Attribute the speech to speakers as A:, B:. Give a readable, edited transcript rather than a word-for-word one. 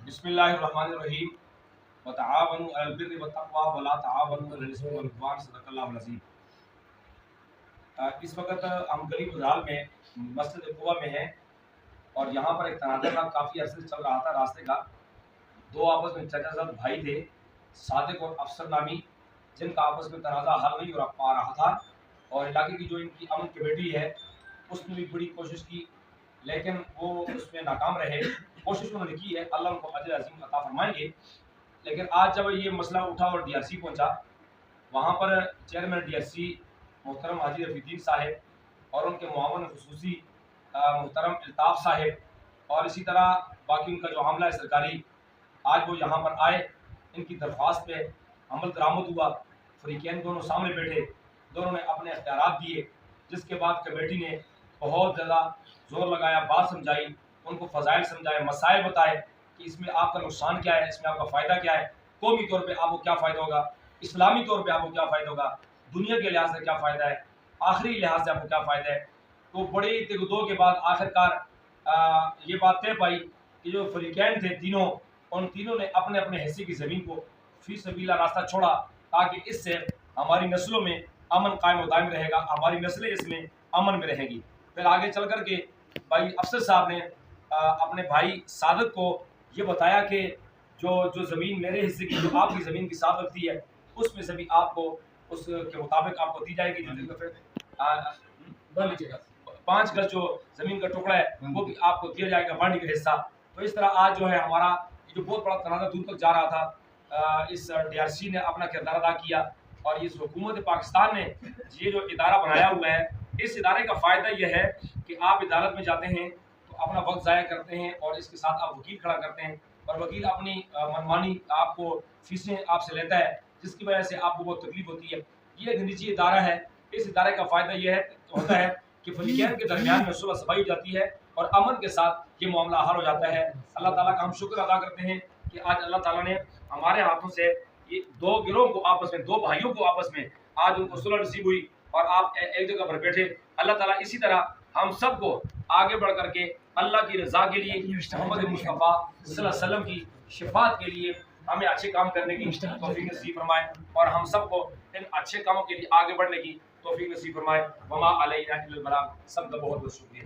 A: بسم اللہ الرحمن الرحیم وتعاونوا علی البر والتقوی ولا تعاونوا علی الاثم والعدوان صدق اللہ العظیم۔ اس وقت ہم گلی گزرال میں مسجد قبا میں ہیں اور یہاں پر ایک تنازع کا کافی عرصے سے چل رہا تھا راستے کا۔ دو آپس میں چچا زاد بھائی تھے، صادق اور افسر نامی، جن کا آپس میں تنازع حل نہیں ہو پا رہا تھا، اور علاقے کی جو ان کی امن کمیٹی ہے اس نے بھی بڑی کوشش کی لیکن وہ اس میں ناکام رہے۔ کوشش انہوں نے کی ہے، اللہ ان کو اجر عظیم عطا فرمائیں گے۔ لیکن آج جب یہ مسئلہ اٹھا اور ڈی آر سی پہنچا، وہاں پر چیئرمین ڈی آر سی محترم حاجی رفیع الدین صاحب اور ان کے معاون خصوصی محترم الطاف صاحب اور اسی طرح باقی ان کا جو عاملہ ہے سرکاری، آج وہ یہاں پر آئے، ان کی درخواست پہ عمل درآمد ہوا، فریقین دونوں سامنے بیٹھے، دونوں نے اپنے اختیارات دیے، جس کے بعد کمیٹی نے بہت زیادہ زور لگایا، بات سمجھائی، ان کو فضائل سمجھائے، مسائل بتائے کہ اس میں آپ کا نقصان کیا ہے، اس میں آپ کا فائدہ کیا ہے، قومی طور پہ آپ کو کیا فائدہ ہوگا، اسلامی طور پہ آپ کو کیا فائدہ ہوگا، دنیا کے لحاظ سے کیا فائدہ ہے، آخری لحاظ سے آپ کو کیا فائدہ ہے۔ تو بڑی تگ کے بعد آخر کار یہ بات طے پائی کہ جو فریقین تھے تینوں، ان تینوں نے اپنے اپنے حصے کی زمین کو فی سبیل اللہ راستہ چھوڑا، تاکہ اس سے ہماری نسلوں میں امن قائم و دائم رہے گا، ہماری نسلیں اس میں امن میں رہیں گی۔ پھر آگے چل کر کے بھائی افسر صاحب نے اپنے بھائی صادق کو یہ بتایا کہ جو زمین میرے حصے کی، جو آپ کی زمین کی صاف لگتی ہے، اس میں سے بھی آپ کو اس کے مطابق آپ کو دی جائے گی۔ 5 گز جو زمین کا ٹکڑا ہے وہ بھی آپ کو دیا جائے گا، بانڈی کا حصہ۔ تو اس طرح آج جو ہے ہمارا جو بہت بڑا تنازع دور تک جا رہا تھا، اس ڈی آر سی نے اپنا کردار ادا کیا، اور اس حکومت پاکستان نے یہ جو ادارہ بنایا ہوا ہے، اس ادارے کا فائدہ یہ ہے کہ آپ عدالت میں جاتے ہیں تو اپنا وقت ضائع کرتے ہیں اور اس کے ساتھ آپ وکیل کھڑا کرتے ہیں، اور وکیل اپنی منمانی آپ کو فیسیں آپ سے لیتا ہے، جس کی وجہ سے آپ کو بہت تکلیف ہوتی ہے۔ یہ ایک نجی ادارہ ہے، اس ادارے کا فائدہ یہ ہوتا ہے کہ فریقین کے درمیان میں صلح صفائی ہو جاتی ہے اور امن کے ساتھ یہ معاملہ حل ہو جاتا ہے۔ اللہ تعالیٰ کا ہم شکر ادا کرتے ہیں کہ آج اللہ تعالیٰ نے ہمارے ہاتھوں سے یہ دو گروہ کو آپس میں، دو بھائیوں کو آپس میں آج ان کو صلح نصیب ہوئی اور آپ ایک جگہ پر بیٹھے۔ اللہ تعالیٰ اسی طرح ہم سب کو آگے بڑھ کر کے اللہ کی رضا کے لیے، محمد مصطفیٰ صلی اللہ علیہ وسلم کی شفاعت کے لیے ہمیں اچھے کام کرنے کی توفیق نصیب فرمائے، اور ہم سب کو ان اچھے کاموں کے لیے آگے بڑھنے کی توفیق نصیب فرمائے۔ وما علینا الا البلاغ۔ سب کا بہت بہت شکریہ۔